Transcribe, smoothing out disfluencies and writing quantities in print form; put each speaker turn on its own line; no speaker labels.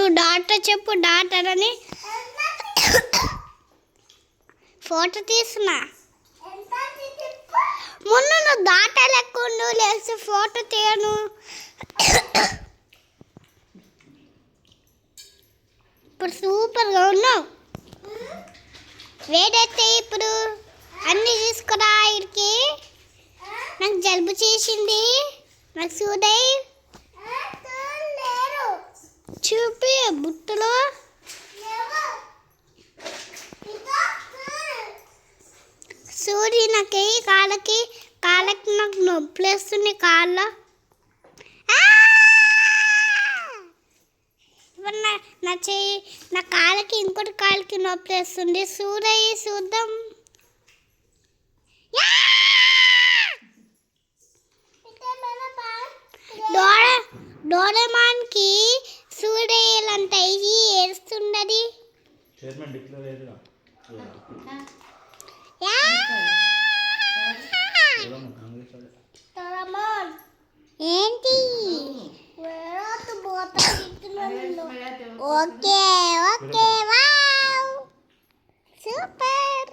నువ్వు డాక్టర్ చెప్పు డాక్టర్ అని ఫోటో తీస్తున్నా. మొన్న నువ్వు డాక్టర్ లెక్క ఉండు లేచి ఫోటో తీయను. ఇప్పుడు సూపర్గా ఉన్నావు. వేడైతే ఇప్పుడు అన్నీ తీసుకురా ఇక్కడికి. నాకు జలుబు చేసింది. నాకు సూదై చూపి బుట్టలో సూది నాకు కాళ్ళకి నాకు నొప్పులు వేస్తుంది కాళ్ళ. నా చెయ్యి నా కాళ్ళకి ఇంకోటి కాళ్ళకి నొప్పి వేస్తుంది. సూరయ్య చూద్దాం. డోరేమాన్కి సూరయ్యలంటే ఏడుస్తున్నది. ఏంటి ఓకే ఓకే వావ్ సూపర్.